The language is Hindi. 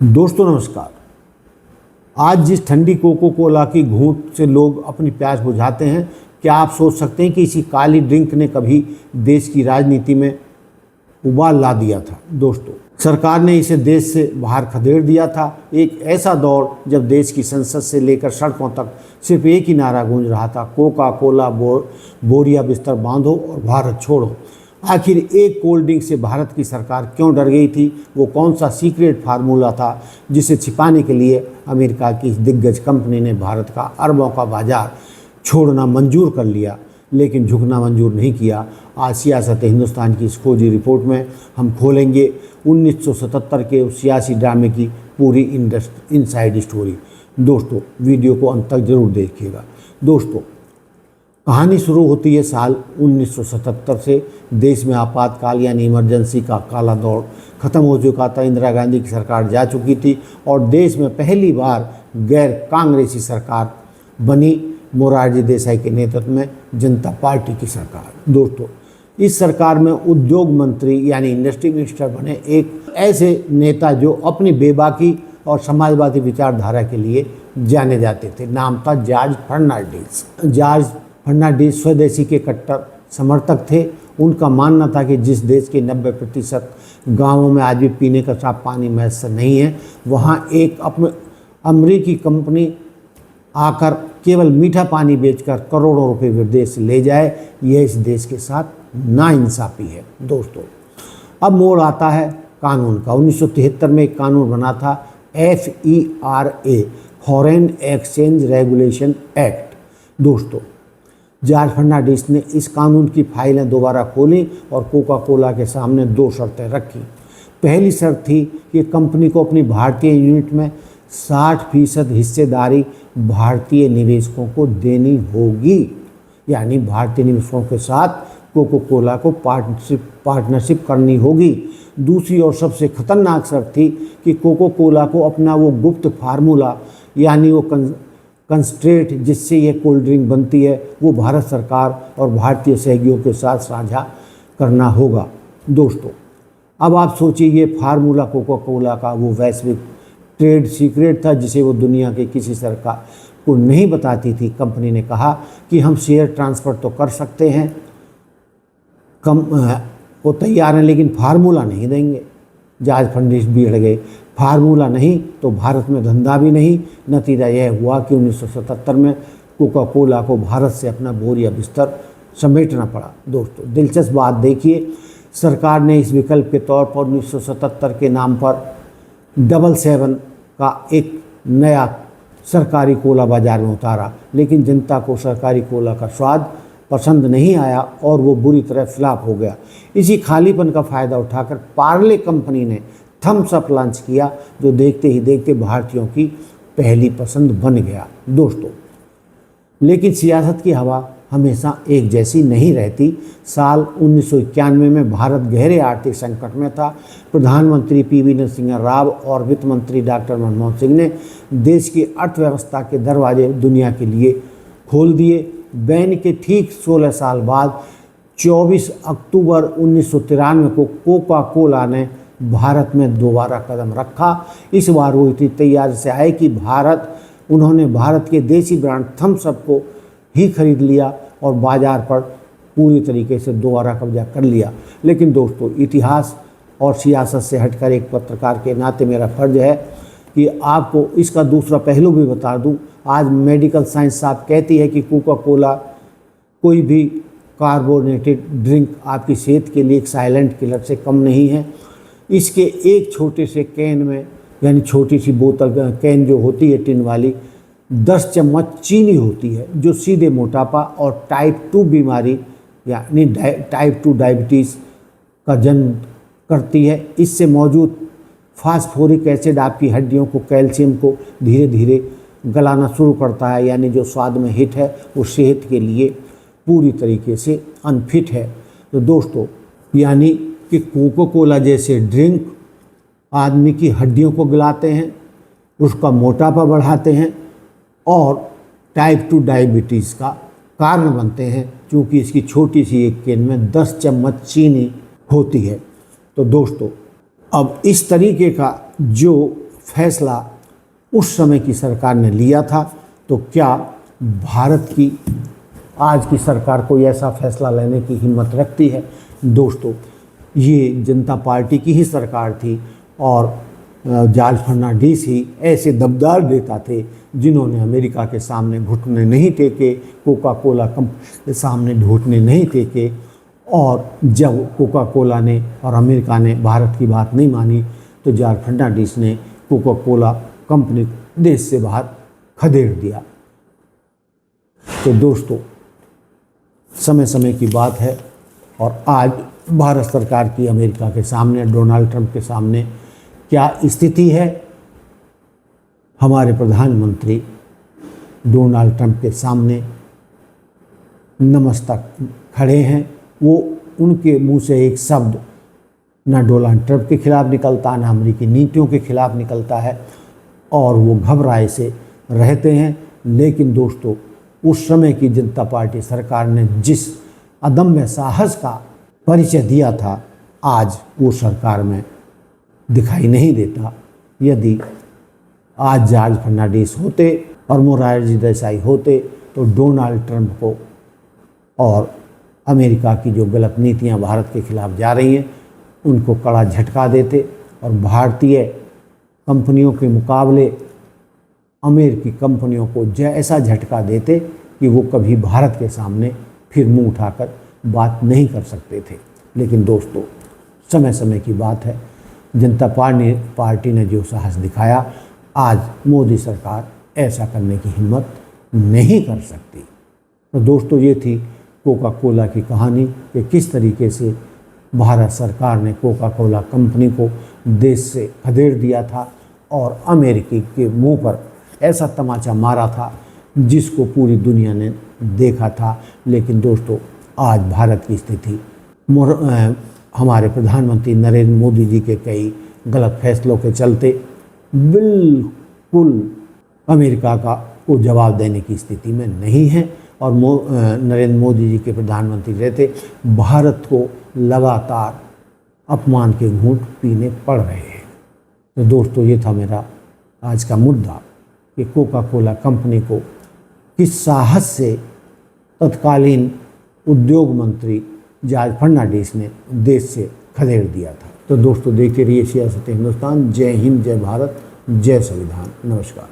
दोस्तों नमस्कार। आज जिस ठंडी कोको कोला की घूंट से लोग अपनी प्यास बुझाते हैं, क्या आप सोच सकते हैं कि इसी काली ड्रिंक ने कभी देश की राजनीति में उबाल ला दिया था। दोस्तों, सरकार ने इसे देश से बाहर खदेड़ दिया था। एक ऐसा दौर जब देश की संसद से लेकर सड़कों तक सिर्फ एक ही नारा गूंज रहा था, कोका कोला बोरिया बिस्तर बांधो और भारत छोड़ो। आखिर एक कोल्ड ड्रिंक से भारत की सरकार क्यों डर गई थी? वो कौन सा सीक्रेट फार्मूला था जिसे छिपाने के लिए अमेरिका की दिग्गज कंपनी ने भारत का अरबों का बाजार छोड़ना मंजूर कर लिया, लेकिन झुकना मंजूर नहीं किया? आज सियासत हिंदुस्तान की इस खोजी रिपोर्ट में हम खोलेंगे 1977 के उस सियासी ड्रामे की पूरी इनसाइड स्टोरी। दोस्तों, वीडियो को अंत तक जरूर देखिएगा। दोस्तों, कहानी शुरू होती है साल 1977 से। देश में आपातकाल यानी इमरजेंसी का काला दौर खत्म हो चुका था। इंदिरा गांधी की सरकार जा चुकी थी और देश में पहली बार गैर कांग्रेसी सरकार बनी, मोरारजी देसाई के नेतृत्व में जनता पार्टी की सरकार। दोस्तों, इस सरकार में उद्योग मंत्री यानी इंडस्ट्री मिनिस्टर बने एक ऐसे नेता जो अपनी बेबाकी और समाजवादी विचारधारा के लिए जाने जाते थे। नाम था जॉर्ज फर्नांडीज। जॉर्ज फर्नांडीज स्वदेशी के कट्टर समर्थक थे। उनका मानना था कि जिस देश के 90% गाँवों में आज भी पीने का साफ पानी मैसर नहीं है, वहाँ एक अमेरिकी कंपनी आकर केवल मीठा पानी बेचकर करोड़ों रुपए विदेश ले जाए, यह इस देश के साथ नाइंसाफ़ी है। दोस्तों, अब मोड़ आता है कानून का। 1973 में एक कानून बना था, FERA, foreign exchange regulation act. दोस्तों, जॉर्ज फर्नांडीज ने इस कानून की फाइलें दोबारा खोली और कोका कोला के सामने दो शर्तें रखी। पहली शर्त थी कि कंपनी को अपनी भारतीय यूनिट में 60% हिस्सेदारी भारतीय निवेशकों को देनी होगी, यानी भारतीय निवेशकों के साथ कोका कोला को पार्टनरशिप करनी होगी। दूसरी और सबसे खतरनाक शर्त थी कि कोका कोला को अपना वो गुप्त फार्मूला यानी वो कंस्ट्रेंट जिससे ये कोल्ड ड्रिंक बनती है, वो भारत सरकार और भारतीय सहयोगियों के साथ साझा करना होगा। दोस्तों, अब आप सोचिए, ये फार्मूला कोका कोला का वो वैश्विक ट्रेड सीक्रेट था जिसे वो दुनिया के किसी सरकार को नहीं बताती थी। कंपनी ने कहा कि हम शेयर ट्रांसफ़र तो कर सकते हैं, वो तैयार हैं, लेकिन फार्मूला नहीं देंगे। जॉर्ज फर्नांडीज भी अड़ गए। फार्मूला नहीं तो भारत में धंधा भी नहीं। नतीजा यह हुआ कि 1977 में कोका कोला को भारत से अपना बोरिया बिस्तर समेटना पड़ा। दोस्तों, दिलचस्प बात देखिए, सरकार ने इस विकल्प के तौर पर 1977 के नाम पर 777 का एक नया सरकारी कोला बाजार में उतारा, लेकिन जनता को सरकारी कोला का स्वाद पसंद नहीं आया और वो बुरी तरह फ्लॉप हो गया। इसी खालीपन का फ़ायदा उठाकर पार्ले कंपनी ने थम्स अप लॉन्च किया, जो देखते ही देखते भारतीयों की पहली पसंद बन गया। दोस्तों, लेकिन सियासत की हवा हमेशा एक जैसी नहीं रहती। साल 1991 में भारत गहरे आर्थिक संकट में था। प्रधानमंत्री PV नरसिम्हा राव और वित्त मंत्री डॉक्टर मनमोहन सिंह ने देश की अर्थव्यवस्था के दरवाजे दुनिया के लिए खोल दिए। बैन के ठीक 16 साल बाद 24 अक्टूबर 1993 को कोका कोला ने भारत में दोबारा कदम रखा। इस बार वो इतनी तैयारी से आए कि उन्होंने भारत के देसी ब्रांड थम्स अप को ही खरीद लिया और बाजार पर पूरी तरीके से दोबारा कब्जा कर लिया। लेकिन दोस्तों, इतिहास और सियासत से हटकर एक पत्रकार के नाते मेरा फर्ज है कि आपको इसका दूसरा पहलू भी बता दूं। आज मेडिकल साइंस साहब कहती है कि कोका कोला कोई भी कार्बोनेटेड ड्रिंक आपकी सेहत के लिए एक साइलेंट किलर से कम नहीं है। इसके एक छोटे से कैन में, यानी छोटी सी बोतल कैन जो होती है टिन वाली, 10 चम्मच चीनी होती है, जो सीधे मोटापा और टाइप 2 बीमारी यानी टाइप 2 डायबिटीज़ का जन्म करती है। इससे मौजूद फास्फोरिक एसिड आपकी हड्डियों को, कैल्शियम को धीरे धीरे गलाना शुरू करता है, यानी जो स्वाद में हिट है वो सेहत के लिए पूरी तरीके से अनफिट है। तो दोस्तों, यानी कि कोका कोला जैसे ड्रिंक आदमी की हड्डियों को गलाते हैं, उसका मोटापा बढ़ाते हैं और टाइप 2 डायबिटीज़ का कारण बनते हैं, क्योंकि इसकी छोटी सी एक कैन में 10 चम्मच चीनी होती है। तो दोस्तों, अब इस तरीके का जो फैसला उस समय की सरकार ने लिया था, तो क्या भारत की आज की सरकार कोई ऐसा फैसला लेने की हिम्मत रखती है? दोस्तों, ये जनता पार्टी की ही सरकार थी और जॉर्ज फर्नांडिस ही ऐसे दमदार नेता थे जिन्होंने अमेरिका के सामने घुटने नहीं टेके, कोका कोला कंपनी के सामने घुटने नहीं टेके। और जब कोका कोला ने और अमेरिका ने भारत की बात नहीं मानी तो जॉर्ज फर्नांडिस ने कोका कोला कंपनी देश से बाहर खदेड़ दिया। तो दोस्तों, समय समय की बात है और आज भारत सरकार की अमेरिका के सामने, डोनाल्ड ट्रंप के सामने क्या स्थिति है? हमारे प्रधानमंत्री डोनाल्ड ट्रंप के सामने नमस्तक खड़े हैं। वो उनके मुंह से एक शब्द ना डोनाल्ड ट्रंप के खिलाफ निकलता, ना अमेरिकी नीतियों के खिलाफ निकलता है और वो घबराए से रहते हैं। लेकिन दोस्तों, उस समय की जनता पार्टी सरकार ने जिस अदम्य साहस का परिचय दिया था, आज वो सरकार में दिखाई नहीं देता। यदि आज जॉर्ज फर्नांडिस होते और मोरारजी देसाई होते तो डोनाल्ड ट्रंप को और अमेरिका की जो गलत नीतियां भारत के खिलाफ जा रही हैं उनको कड़ा झटका देते और भारतीय कंपनियों के मुकाबले अमेरिकी कंपनियों को ऐसा झटका देते कि वो कभी भारत के सामने फिर मुंह उठाकर बात नहीं कर सकते थे। लेकिन दोस्तों, समय समय की बात है, जनता पार्टी ने जो साहस दिखाया, आज मोदी सरकार ऐसा करने की हिम्मत नहीं कर सकती। तो दोस्तों, ये थी कोका कोला की कहानी कि किस तरीके से भारत सरकार ने कोका कोला कंपनी को देश से खदेड़ दिया था और अमेरिकी के मुंह पर ऐसा तमाचा मारा था जिसको पूरी दुनिया ने देखा था। लेकिन दोस्तों, आज भारत की स्थिति हमारे प्रधानमंत्री नरेंद्र मोदी जी के कई गलत फैसलों के चलते बिल्कुल अमेरिका को जवाब देने की स्थिति में नहीं है और नरेंद्र मोदी जी के प्रधानमंत्री रहते भारत को लगातार अपमान के घूंट पीने पड़ रहे हैं। तो दोस्तों, ये था मेरा आज का मुद्दा कि कोका कोला कंपनी को किस साहस से तत्कालीन उद्योग मंत्री जॉर्ज फर्नांडिस ने देश से खदेड़ दिया था। तो दोस्तों, देखते रहिए सियासत हिंदुस्तान। जय हिंद, जय भारत, जय संविधान। नमस्कार।